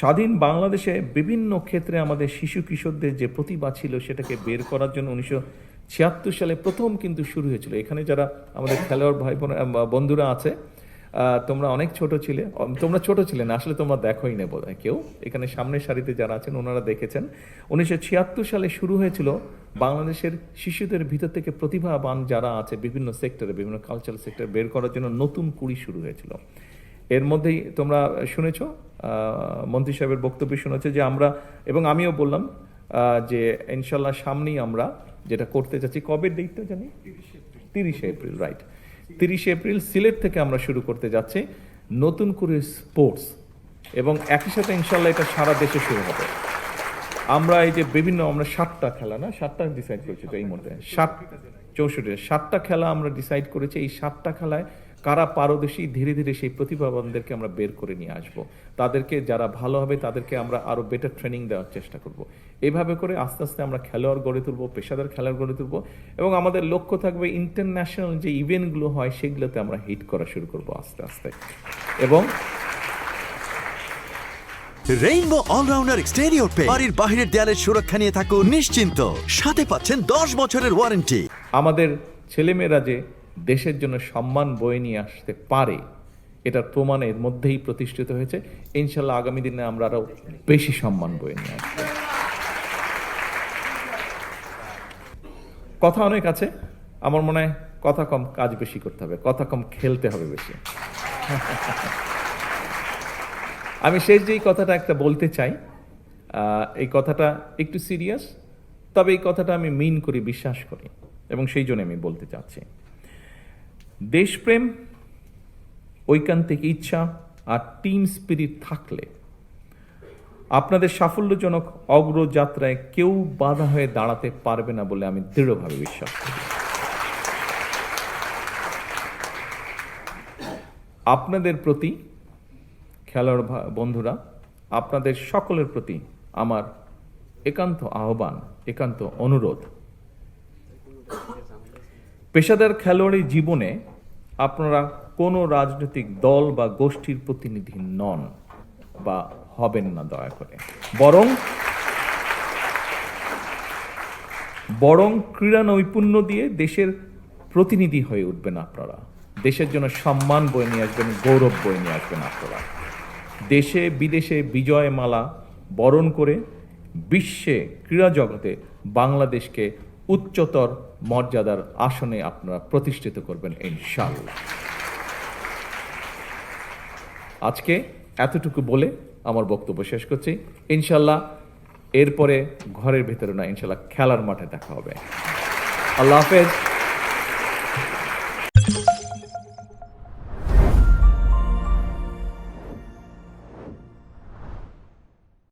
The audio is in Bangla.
স্বাধীন বাংলাদেশে বিভিন্ন ক্ষেত্রে আমাদের শিশু কিশোরদের যে প্রতিভা ছিল সেটাকে বের করার জন্য 1976 সালে প্রথম কিন্তু শুরু হয়েছিল। এখানে যারা আমাদের খেলোয়াড় ভাই বোন বন্ধুরা আছে, তোমরা অনেক ছোট ছিলে, তোমরা ছোট ছিলে না আসলে, তোমরা দেখোই না বোধহয় কেউ, এখানে সামনের সারিতে যারা আছেন ওনারা দেখেছেন। 1976 সালে শুরু হয়েছিল বাংলাদেশের শিশুদের ভিতর থেকে প্রতিভাবান যারা আছে বিভিন্ন সেক্টরে, বিভিন্ন কালচারাল সেক্টরে বের করার জন্য নতুন কুড়ি শুরু হয়েছিল। এর মধ্যেই তোমরা শুনেছ, মন্ত্রী সাহেবের বক্তব্য শুনেছে যে আমরা, এবং আমিও বললাম যে ইনশাল্লাহ সামনেই আমরা যেটা করতে যাচ্ছি, কবে ডেটটা জানি, 30 এপ্রিল, রাইট, 30 এপ্রিল সিলেট থেকে আমরা শুরু করতে যাচ্ছি নতুন করে স্পোর্টস, এবং একই সাথে ইনশাল্লাহ এটা সারা দেশে শুরু হবে। আমরা এই যে বিভিন্ন, আমরা 7টা খেলা না, 7টা ডিসাইড করেছি তো এই মুহূর্তে, 7টা খেলা আমরা ডিসাইড করেছি। এই 7টা খেলায় কারা পারদর্শী, ধীরে ধীরে সেই প্রতিভাবানদেরকে আমরা বের করে নিয়ে আসব। তাদেরকে যারা ভালো হবে তাদেরকে আমরা আরও বেটার ট্রেনিং দেওয়ার চেষ্টা করব। এইভাবে করে আস্তে আস্তে আমরা খেলোয়াড় গড়ে তুলব, পেশাদার খেলোয়াড় গড়ে তুলব, এবং আমাদের লক্ষ্য থাকবে ইন্টারন্যাশনাল যে ইভেন্টগুলো হয় সেগুলোতে আমরা হিট করা শুরু করব আস্তে আস্তে। এবং রেইনবো অলরাউন্ডার এক্সটেরিয়র পেইন্ট, বাড়ির বাহিরের দেয়ালের সুরক্ষা নিয়ে থাকুন নিশ্চিন্ত, সাথে পাচ্ছেন 10 বছরের ওয়ারেন্টি। আমাদের ছেলেমেয়েরা যে দেশের জন্য সম্মান বয়ে নিয়ে আসতে পারে এটার প্রমাণ এর মধ্যেই প্রতিষ্ঠিত হয়েছে। ইনশাল্লাহ আগামী দিনে আমরা আরো বেশি সম্মান বয়ে নিয়ে আসবো। কথা অনেক আছে, আমার মনে হয় কথা কম কাজ বেশি করতে হবে, কথা কম খেলতে হবে বেশি। আমি শেষ যেই কথাটা একটা বলতে চাই, এই কথাটা একটু সিরিয়াস, তবে এই কথাটা আমি মিন করি, বিশ্বাস করি, এবং সেই জন্য আমি বলতে চাচ্ছি। দেশপ্রেম, ঐকান্তিক ইচ্ছা আর টিম স্পিরিট থাকলে আপনাদের সাফল্যজনক অগ্রযাত্রায় কেউ বাধা হয়ে দাঁড়াতে পারবে না বলে আমি দৃঢ়ভাবে বিশ্বাস করি। আপনাদের প্রতি, খেলোয়াড় বন্ধুরা, আপনাদের সকলের প্রতি আমার একান্ত আহ্বান, একান্ত অনুরোধ, পেশাদার খেলোয়াড়ি জীবনে আপনারা কোনো রাজনৈতিক দল বা গোষ্ঠীর প্রতিনিধি নন বা হবেন না দয়া করে, বরং ক্রীড়া নৈপুণ্য দিয়ে দেশের প্রতিনিধি হয়ে উঠবেন আপনারা। দেশের জন্য সম্মান বয়ে নিয়ে আসবেন, গৌরব বয়ে নিয়ে আসবেন আপনারা। দেশে বিদেশে বিজয় মালা বরণ করে বিশ্বে ক্রীড়া জগতে বাংলাদেশকে উচ্চতর মর্যাদার আসনে আপনারা প্রতিষ্ঠিত করবেন ইনশাআল্লাহ। আজকে এতটুকু বলে আমার বক্তব্য শেষ করছি। ইনশাআল্লাহ এরপরে ঘরের ভেতরে না, ইনশাআল্লাহ খেলার মাঠে দেখা হবে। আল্লাহ হাফেজ।